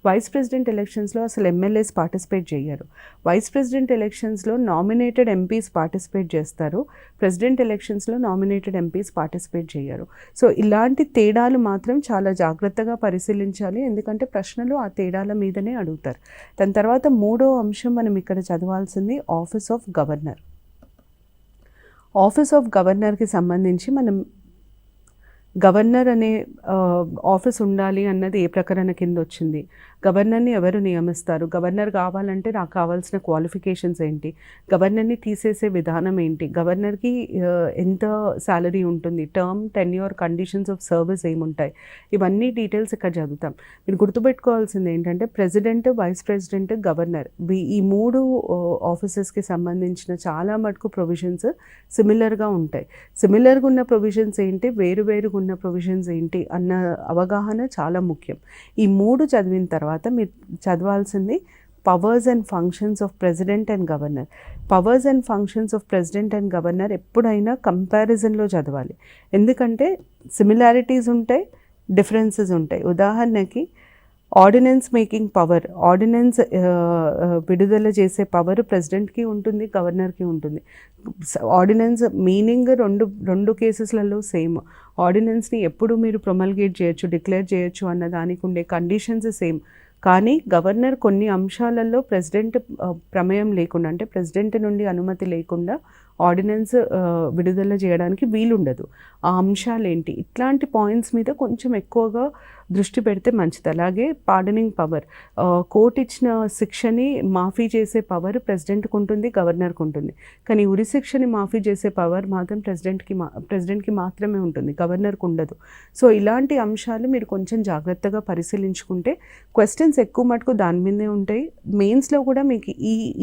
వైస్ ప్రెసిడెంట్ ఎలక్షన్స్లో అసలు ఎమ్మెల్యేస్ పార్టిసిపేట్ చేయరు. వైస్ ప్రెసిడెంట్ ఎలక్షన్స్లో నామినేటెడ్ ఎంపీస్ పార్టిసిపేట్ చేస్తారు, ప్రెసిడెంట్ ఎలక్షన్స్లో నామినేటెడ్ ఎంపీస్ పార్టిసిపేట్ చేయరు. సో ఇలాంటి తేడాలు మాత్రం చాలా జాగ్రత్తగా పరిశీలించాలి, ఎందుకంటే ప్రశ్నలు ఆ తేడాల మీదనే అడుగుతారు. దాని తర్వాత మూడో అంశం మనం ఇక్కడ చదవాల్సింది office of governor. Office of గవర్నర్కి సంబంధించి మనం గవర్నర్ అనే ఆఫీస్ ఉండాలి అన్నది ఏ ప్రకరణ కింద వచ్చింది, గవర్నర్ని ఎవరు నియమిస్తారు, గవర్నర్ కావాలంటే నాకు కావాల్సిన క్వాలిఫికేషన్స్ ఏంటి, గవర్నర్ని తీసేసే విధానం ఏంటి, గవర్నర్కి ఎంత శాలరీ ఉంటుంది, term tenure conditions of service ఏముంటాయి, ఇవన్నీ డీటెయిల్స్ ఇక్కడ చదువుతాం. మీరు గుర్తుపెట్టుకోవాల్సింది ఏంటంటే ప్రెసిడెంట్, వైస్ ప్రెసిడెంట్, గవర్నర్ ఈ 3 ఆఫీసెస్కి సంబంధించిన చాలా మటుకు ప్రొవిజన్స్ సిమిలర్గా ఉంటాయి. సిమిలర్గా ఉన్న ప్రొవిజన్స్ ఏంటి, వేరువేరుగా ఉన్న ప్రొవిజన్స్ ఏంటి అన్న అవగాహన చాలా ముఖ్యం. ఈ 3 చదివిన తర్వాత మీరు చదవాల్సింది powers and functions of president and governor. Powers and functions of president and governor ఎప్పుడైనా కంపారిజన్లో చదవాలి, ఎందుకంటే సిమిలారిటీస్ ఉంటాయి, డిఫరెన్సెస్ ఉంటాయి. ఉదాహరణకి ఆర్డినెన్స్ మేకింగ్ పవర్, ఆర్డినెన్స్ విడుదల చేసే పవర్ ప్రెసిడెంట్కి ఉంటుంది, గవర్నర్కి ఉంటుంది. ఆర్డినెన్స్ మీనింగ్ రెండు కేసెస్లలో సేమ్. ఆర్డినెన్స్ని ఎప్పుడు మీరు ప్రొమల్గేట్ చేయొచ్చు, డిక్లేర్ చేయొచ్చు అన్న దానికి ఉండే కండిషన్స్ సేమ్. కానీ గవర్నర్ కొన్ని అంశాలలో ప్రెసిడెంట్ ప్రమేయం లేకుండా, అంటే ప్రెసిడెంట్ నుండి అనుమతి లేకుండా ఆర్డినెన్స్ విడుదల చేయడానికి వీలుండదు. ఆ అంశాలు ఏంటి, ఇట్లాంటి పాయింట్స్ మీద కొంచెం ఎక్కువగా దృష్టి పెడితే మంచిది. అలాగే పార్డనింగ్ పవర్, కోర్టు ఇచ్చిన శిక్షని మాఫీ చేసే పవర్ ప్రెసిడెంట్కి ఉంటుంది, గవర్నర్కి ఉంటుంది. కానీ ఉరి శిక్షని మాఫీ చేసే పవర్ మాత్రం ప్రెసిడెంట్కి మాత్రమే ఉంటుంది, గవర్నర్కి ఉండదు. సో ఇలాంటి అంశాలు మీరు కొంచెం జాగ్రత్తగా పరిశీలించుకుంటే క్వశ్చన్స్ ఎక్కువ మటుకు దాని మీదే ఉంటాయి. మెయిన్స్లో కూడా మీకు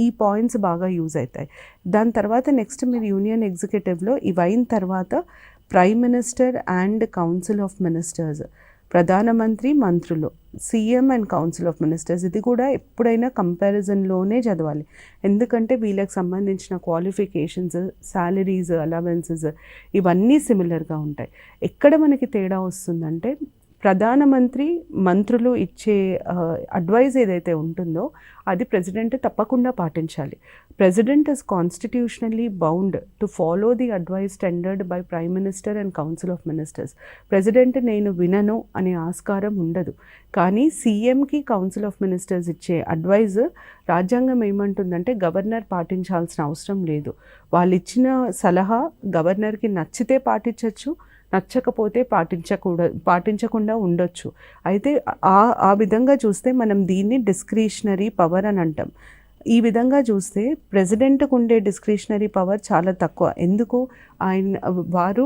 ఈ పాయింట్స్ బాగా యూజ్ అవుతాయి. దాని తర్వాత నెక్స్ట్ మీరు యూనియన్ ఎగ్జిక్యూటివ్లో ఇవి అయిన తర్వాత prime minister and council of ministers, ప్రధానమంత్రి, మంత్రులు, CM and council of ministers, ఇది కూడా ఎప్పుడైనా కంపారిజన్లోనే చదవాలి. ఎందుకంటే వీళ్ళకి సంబంధించిన క్వాలిఫికేషన్స్, శాలరీస్, అలవెన్సెస్ ఇవన్నీ సిమిలర్గా ఉంటాయి. ఎక్కడ మనకి తేడా వస్తుందంటే ప్రధానమంత్రి, మంత్రులు ఇచ్చే అడ్వైజ్ ఏదైతే ఉంటుందో అది ప్రెసిడెంట్ తప్పకుండా పాటించాలి. President is constitutionally bound to follow the advice tendered by prime minister and council of ministers. President నేను వినను అనే ఆస్కారం ఉండదు. కానీ సీఎంకి, కౌన్సిల్ ఆఫ్ మినిస్టర్స్ ఇచ్చే అడ్వైజ్ రాజ్యాంగం ఏమంటుందంటే గవర్నర్ పాటించాల్సిన అవసరం లేదు. వాళ్ళు ఇచ్చిన సలహా గవర్నర్కి నచ్చితే పాటించవచ్చు, నచ్చకపోతే పాటించకుండా ఉండొచ్చు. అయితే ఆ విధంగా చూస్తే మనం దీన్ని డిస్క్రిషనరీ పవర్ అని అంటాం. ఈ విధంగా చూస్తే ప్రెసిడెంట్కు ఉండే డిస్క్రిషనరీ పవర్ చాలా తక్కువ. ఎందుకు, వారు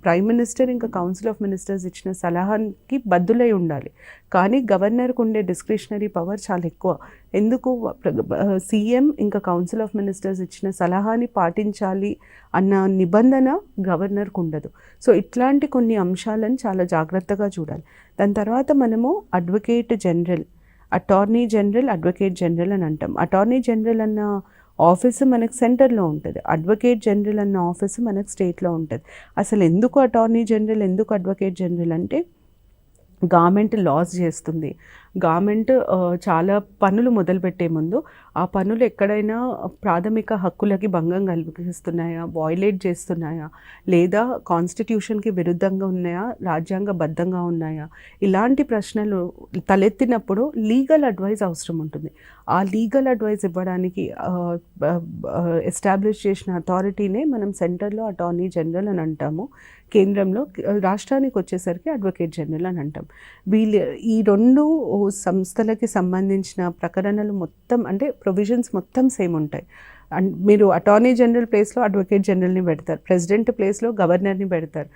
ప్రైమ్ మినిస్టర్ ఇంకా కౌన్సిల్ ఆఫ్ మినిస్టర్స్ ఇచ్చిన సలహాకి బద్దులై ఉండాలి. కానీ గవర్నర్కు ఉండే డిస్క్రిషనరీ పవర్ చాలా ఎక్కువ. ఎందుకు, సీఎం ఇంకా కౌన్సిల్ ఆఫ్ మినిస్టర్స్ ఇచ్చిన సలహాని పాటించాలి అన్న నిబంధన గవర్నర్కు ఉండదు. సో ఇట్లాంటి కొన్ని అంశాలను చాలా జాగ్రత్తగా చూడాలి. దాని తర్వాత మనము advocate general, attorney general, advocate general అని అంటాం. అటార్నీ జనరల్ అన్న ఆఫీసు మనకు సెంటర్లో ఉంటుంది, అడ్వకేట్ జనరల్ అన్న ఆఫీసు మనకు స్టేట్లో ఉంటుంది. అసలు ఎందుకు అటార్నీ జనరల్, ఎందుకు అడ్వకేట్ జనరల్ అంటే గవర్నమెంట్ లాస్ చేస్తుంది. గవర్నమెంట్ చాలా పనులు మొదలుపెట్టే ముందు ఆ పనులు ఎక్కడైనా ప్రాథమిక హక్కులకి భంగం కలిగిస్తున్నాయా, వాయిలేట్ చేస్తున్నాయా, లేదా కాన్స్టిట్యూషన్కి విరుద్ధంగా ఉన్నాయా, రాజ్యాంగబద్ధంగా ఉన్నాయా, ఇలాంటి ప్రశ్నలు తలెత్తినప్పుడు లీగల్ అడ్వైస్ అవసరం ఉంటుంది. ఆ లీగల్ అడ్వైస్ ఇవ్వడానికి ఎస్టాబ్లిష్ చేసిన అథారిటీనే మనం సెంటర్లో అటార్నీ జనరల్ అని అంటాము, కేంద్రంలో రాష్ట్రానికి వచ్చేసరికి అడ్వకేట్ జనరల్ అని అంటాం. ఈ 2 సంస్థలకి సంబంధించిన ప్రకరణలు మొత్తం, అంటే ప్రొవిజన్స్ మొత్తం సేమ్ ఉంటాయి. అండ్ మీరు అటార్నీ జనరల్ ప్లేస్లో అడ్వకేట్ జనరల్ని పెడతారు, ప్రెసిడెంట్ ప్లేస్లో గవర్నర్ని పెడతారు,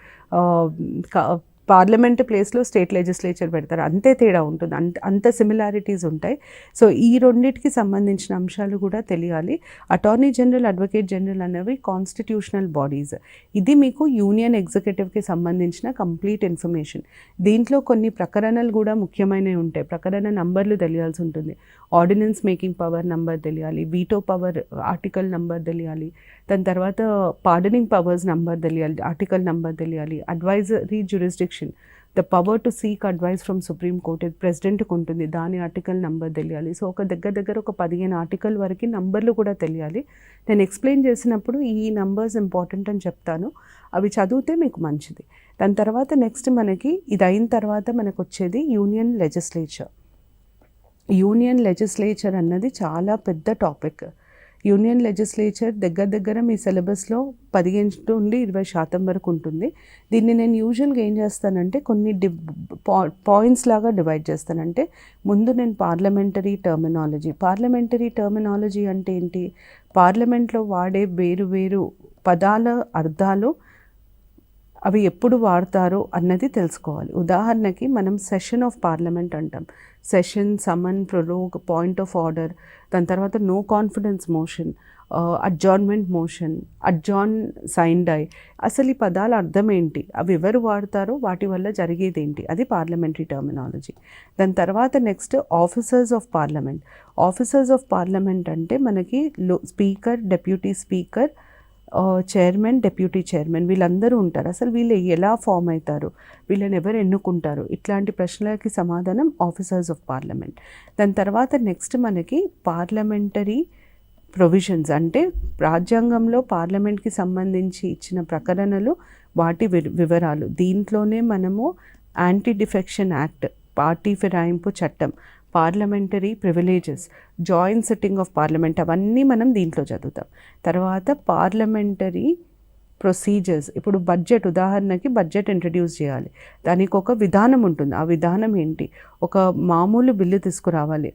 పార్లమెంట్ ప్లేస్లో స్టేట్ లెజిస్లేచర్ పెడతారు. అంతే తేడా ఉంటుంది, అంత సిమిలారిటీస్ ఉంటాయి. సో ఈ రెండింటికి సంబంధించిన అంశాలు కూడా తెలియాలి. అటార్నీ జనరల్, అడ్వకేట్ జనరల్ అనేవి కాన్స్టిట్యూషనల్ బాడీస్. ఇది మీకు యూనియన్ ఎగ్జిక్యూటివ్కి సంబంధించిన కంప్లీట్ ఇన్ఫర్మేషన్. దీంట్లో కొన్ని ప్రకరణలు కూడా ముఖ్యమైనవి ఉంటాయి. ప్రకరణ నంబర్లు తెలియాల్సి ఉంటుంది. ఆర్డినెన్స్ మేకింగ్ పవర్ నంబర్ తెలియాలి, వీటో పవర్ ఆర్టికల్ నంబర్ తెలియాలి, దాని తర్వాత పార్డనింగ్ పవర్స్ నంబర్ తెలియాలి, ఆర్టికల్ నంబర్ తెలియాలి, advisory jurisdiction, the power to seek advice from supreme court ఇది ప్రెసిడెంట్కి ఉంటుంది, దాని ఆర్టికల్ నంబర్ తెలియాలి. సో ఒక దగ్గర ఒక 15 ఆర్టికల్ వరకు నంబర్లు కూడా తెలియాలి. నేను ఎక్స్ప్లెయిన్ చేసినప్పుడు ఈ నంబర్స్ ఇంపార్టెంట్ అని చెప్తాను, అవి చదివితే మీకు మంచిది. దాని తర్వాత నెక్స్ట్ మనకి ఇది అయిన తర్వాత మనకు వచ్చేది యూనియన్ లెజిస్లేచర్. యూనియన్ లెజిస్లేచర్ అన్నది చాలా పెద్ద టాపిక్. యూనియన్ లెజిస్లేచర్ దగ్గర మీ సిలబస్లో 15 నుండి 20% వరకు ఉంటుంది. దీన్ని నేను యూజువల్గా ఏం చేస్తానంటే కొన్ని పాయింట్స్ లాగా డివైడ్ చేస్తానంటే, ముందు నేను పార్లమెంటరీ టర్మినాలజీ అంటే ఏంటి, పార్లమెంట్లో వాడే వేరు పదాల అర్థాలు అవి ఎప్పుడు వాడతారో అన్నది తెలుసుకోవాలి. ఉదాహరణకి మనం సెషన్ ఆఫ్ పార్లమెంట్ అంటాం. Session, summon, prorogue, point of order, దాని తర్వాత no confidence motion, adjournment motion, adjourn sine die. అసలు ఈ పదాల అర్థం ఏంటి, అవి ఎవరు వాడతారో వాటి వల్ల జరిగేది ఏంటి, అది పార్లమెంటరీ టర్మినాలజీ. దాని తర్వాత నెక్స్ట్ ఆఫీసర్స్ ఆఫ్ పార్లమెంట్ అంటే మనకి speaker, deputy speaker, chairman, deputy chairman వీళ్ళందరూ ఉంటారు. అసలు వీళ్ళు ఎలా ఫామ్ అవుతారు, వీళ్ళని ఎవరు ఎన్నుకుంటారు, ఇట్లాంటి ప్రశ్నలకి సమాధానం ఆఫీసర్స్ ఆఫ్ పార్లమెంట్. దాని తర్వాత నెక్స్ట్ మనకి పార్లమెంటరీ ప్రొవిజన్స్ అంటే రాజ్యాంగంలో పార్లమెంట్కి సంబంధించి ఇచ్చిన ప్రకటనలు, వాటి వివరాలు. దీంట్లోనే మనము యాంటీ డిఫెక్షన్ యాక్ట్, పార్టీ ఫిరాయింపు చట్టం, parliamentary privileges, joint sitting of parliament, అవన్నీ మనం దీంట్లో చదువుతాం. తర్వాత పార్లమెంటరీ ప్రొసీజర్స్, ఇప్పుడు ఉదాహరణకి బడ్జెట్ ఇంట్రడ్యూస్ చేయాలి, దానికి ఒక విధానం ఉంటుంది. ఆ విధానం ఏంటి, ఒక మామూలు బిల్లు తీసుకురావాలి,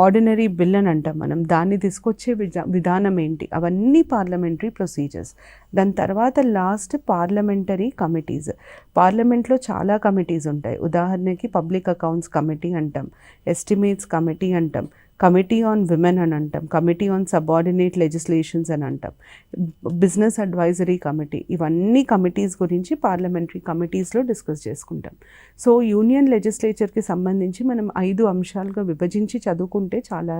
ఆర్డినరీ బిల్ అని అంటాం మనం, దాన్ని తీసుకొచ్చే విధానం ఏంటి, అవన్నీ పార్లమెంటరీ ప్రొసీజర్స్. దాని తర్వాత లాస్ట్ పార్లమెంటరీ కమిటీస్. పార్లమెంట్లో చాలా కమిటీస్ ఉంటాయి. ఉదాహరణకి పబ్లిక్ అకౌంట్స్ కమిటీ అంటాం, ఎస్టిమేట్స్ కమిటీ అంటాం, కమిటీ ఆన్ విమెన్ అని అంటాం, కమిటీ ఆన్ సబార్డినేట్ లెజిస్లేషన్స్ అని అంటాం, బిజినెస్ అడ్వైజరీ కమిటీ. ఇవన్నీ కమిటీస్ గురించి పార్లమెంటరీ కమిటీస్లో డిస్కస్ చేసుకుంటాం. సో యూనియన్ లెజిస్లేచర్కి సంబంధించి మనం 5 అంశాలుగా విభజించి చదువుకుంటే చాలా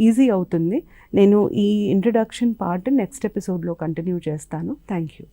ఈజీ అవుతుంది. నేను ఈ ఇంట్రడక్షన్ పార్ట్ నెక్స్ట్ ఎపిసోడ్లో కంటిన్యూ చేస్తాను. Thank you.